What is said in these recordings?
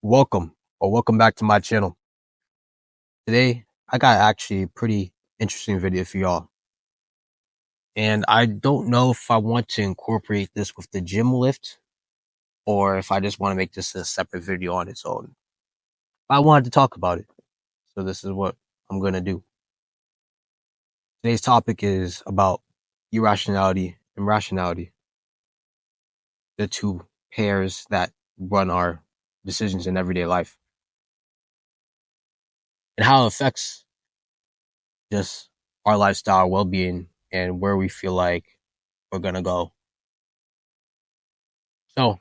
Welcome back to my channel. Today, I got actually a pretty interesting video for y'all. And I don't know if I want to incorporate this with the gym lift or if I just want to make this a separate video on its own. I wanted to talk about it. So this is what I'm going to do. Today's topic is about irrationality and rationality. The two pairs that run our decisions in everyday life and how it affects just our lifestyle, well-being, and where we feel like we're going to go. So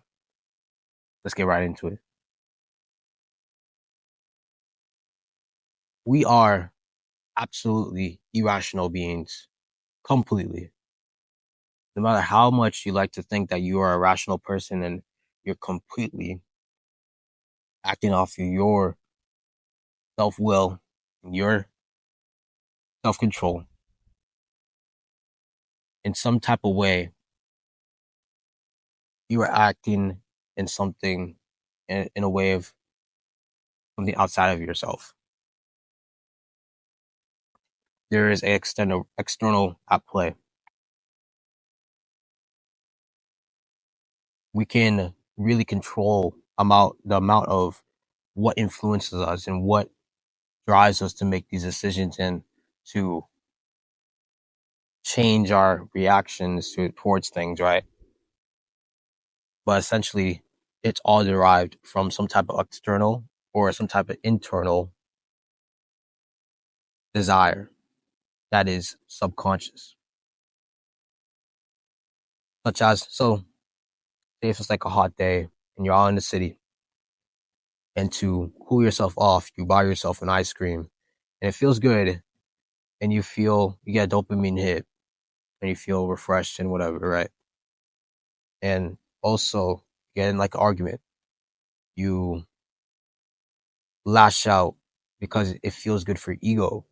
let's get right into it. We are absolutely irrational beings, completely. No matter how much you like to think that you are a rational person and you're completely acting off of your self will, your self control, in some type of way, you are acting in something, in a way of something outside of yourself. There is an external at play. We can really control the amount of what influences us and what drives us to make these decisions and to change our reactions towards things, right? But essentially, it's all derived from some type of external or some type of internal desire that is subconscious. Such as, so say if it's like a hot day and you're out in the city, and to cool yourself off, you buy yourself an ice cream and it feels good, and you get a dopamine hit and you feel refreshed and whatever, right? And also, get in like an argument, you lash out because it feels good for ego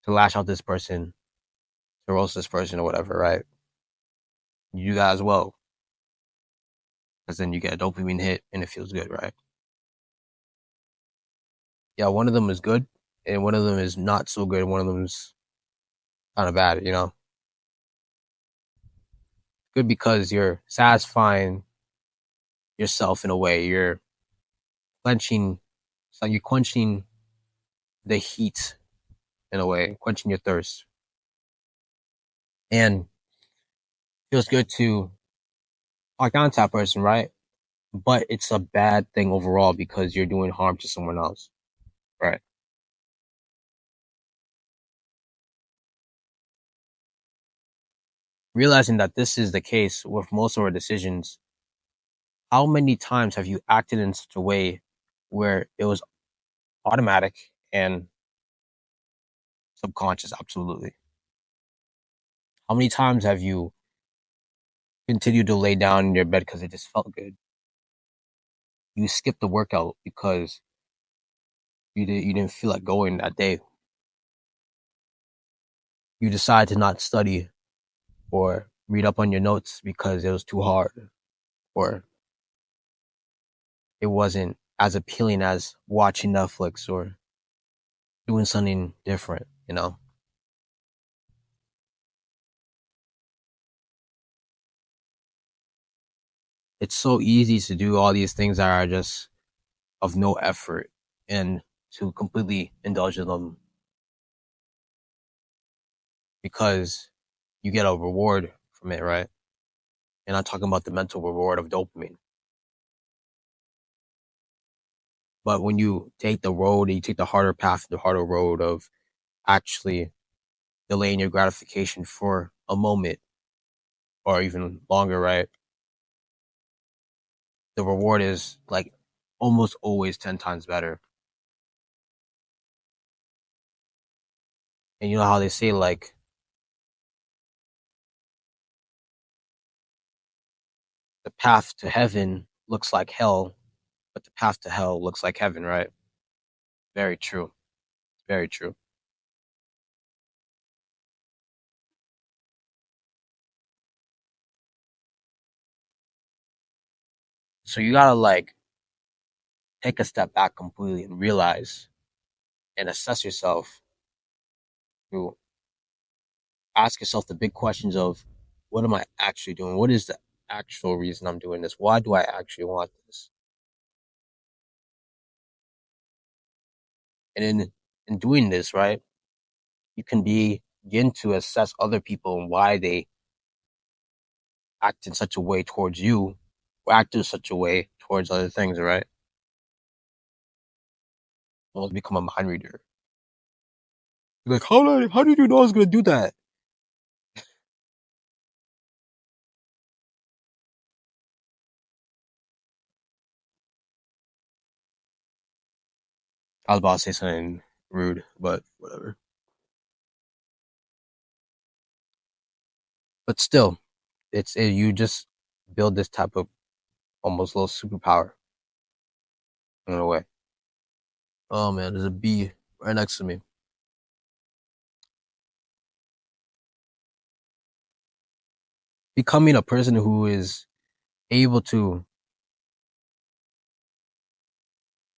to lash out this person, to roast this person or whatever, right? You do that as well, because then you get a dopamine hit and it feels good, right? Yeah, one of them is good and one of them is not so good. One of them is kind of bad, you know? Good because you're satisfying yourself in a way. You're quenching, it's like you're quenching the heat in a way, quenching your thirst. And feels good to talk down to that person, right? But it's a bad thing overall because you're doing harm to someone else, right? Realizing that this is the case with most of our decisions, how many times have you acted in such a way where it was automatic and subconscious? Absolutely. How many times have you continued to lay down in your bed because it just felt good? You skipped the workout because you didn't feel like going that day. You decided to not study or read up on your notes because it was too hard, or it wasn't as appealing as watching Netflix or doing something different, you know? It's so easy to do all these things that are just of no effort and to completely indulge in them because you get a reward from it, right? And I'm talking about the mental reward of dopamine. But when you take the road, you take the harder path, the harder road of actually delaying your gratification for a moment or even longer, right? The reward is like almost always 10 times better. And you know how they say, like, the path to heaven looks like hell, but the path to hell looks like heaven, right? Very true. Very true. So you gotta like take a step back completely and realize and assess yourself, to ask yourself the big questions of, what am I actually doing? What is the actual reason I'm doing this? Why do I actually want this? And in doing this, right, you can begin to assess other people and why they act in such a way towards you, or act in such a way towards other things, right? Almost become a mind reader. You're like, how did you know I was gonna do that? I was about to say something rude, but whatever. But still, you just build this type of almost little superpower in a way. Oh man, there's a bee right next to me. Becoming a person who is able to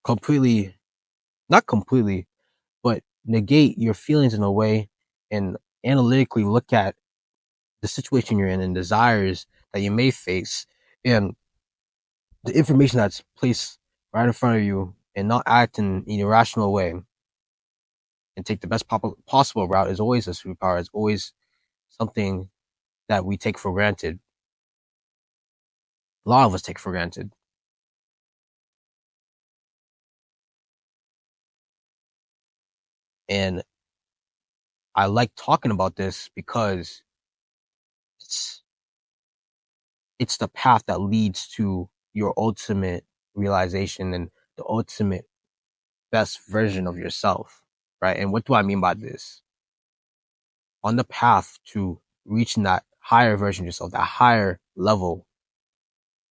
completely, not completely, but negate your feelings in a way and analytically look at the situation you're in and desires that you may face and the information that's placed right in front of you, and not act in an irrational way and take the best possible route is always a superpower. It's always something that we take for granted. A lot of us take for granted. And I like talking about this because it's, it's the path that leads to your ultimate realization and the ultimate best version of yourself, right? And what do I mean by this? On the path to reaching that higher version of yourself, that higher level,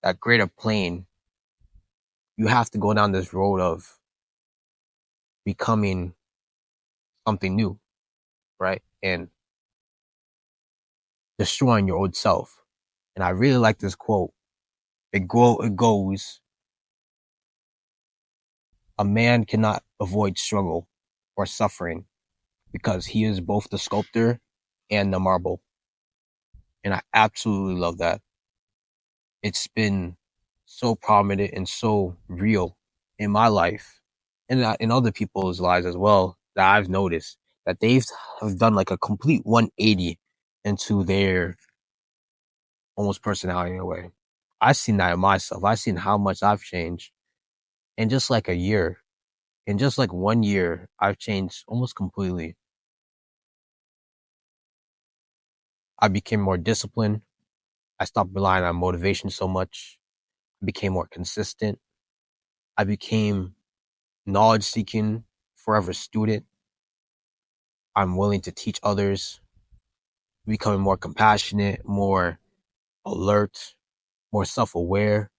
that greater plane, you have to go down this road of becoming something new, right? And destroying your old self. And I really like this quote. It goes, a man cannot avoid struggle or suffering because he is both the sculptor and the marble. And I absolutely love that. It's been so prominent and so real in my life and in other people's lives as well, that I've noticed that they've have done like a complete 180 into their almost personality in a way. I've seen that in myself. I've seen how much I've changed in just like a year. In just like 1 year, I've changed almost completely. I became more disciplined. I stopped relying on motivation so much. I became more consistent. I became knowledge seeking, forever student. I'm willing to teach others, becoming more compassionate, more alert, more self aware.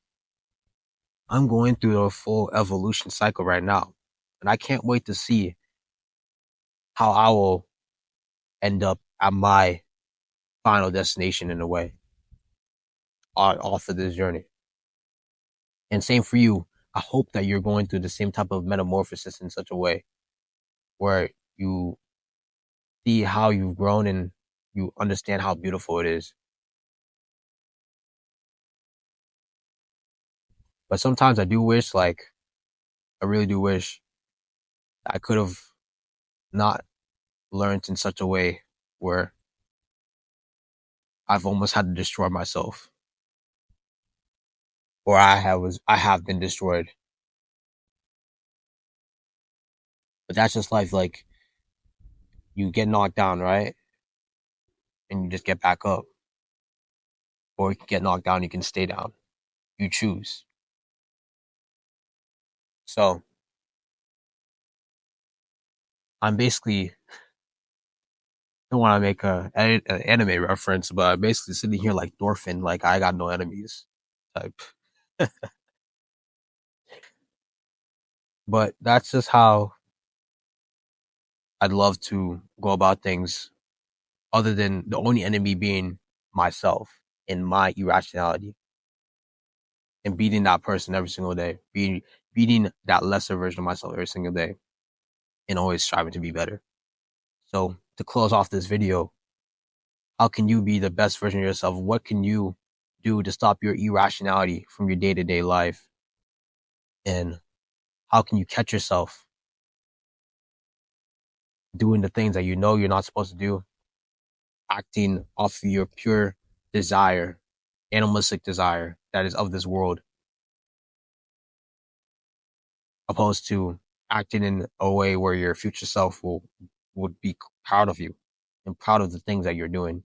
I'm going through a full evolution cycle right now. And I can't wait to see how I will end up at my final destination in a way, off of this journey. And same for you. I hope that you're going through the same type of metamorphosis in such a way where you see how you've grown and you understand how beautiful it is. But sometimes I do wish, like, I really do wish I could have not learned in such a way where I've almost had to destroy myself, or I have been destroyed. But that's just life. Like, you get knocked down, right? And you just get back up. Or you can get knocked down, you can stay down. You choose. So I'm basically, don't want to make an anime reference, but I'm basically sitting here like Thorfinn, like I got no enemies type. But that's just how I'd love to go about things, other than the only enemy being myself and my irrationality, and beating that person every single day, being beating that lesser version of myself every single day and always striving to be better. So to close off this video, how can you be the best version of yourself? What can you do to stop your irrationality from your day-to-day life? And how can you catch yourself doing the things that you know you're not supposed to do, acting off of your pure desire, animalistic desire that is of this world, opposed to acting in a way where your future self would be proud of you and proud of the things that you're doing.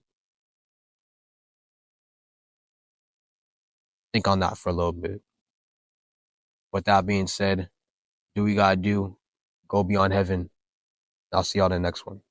Think on that for a little bit. With that being said, do what you gotta do, go beyond heaven. I'll see y'all in the next one.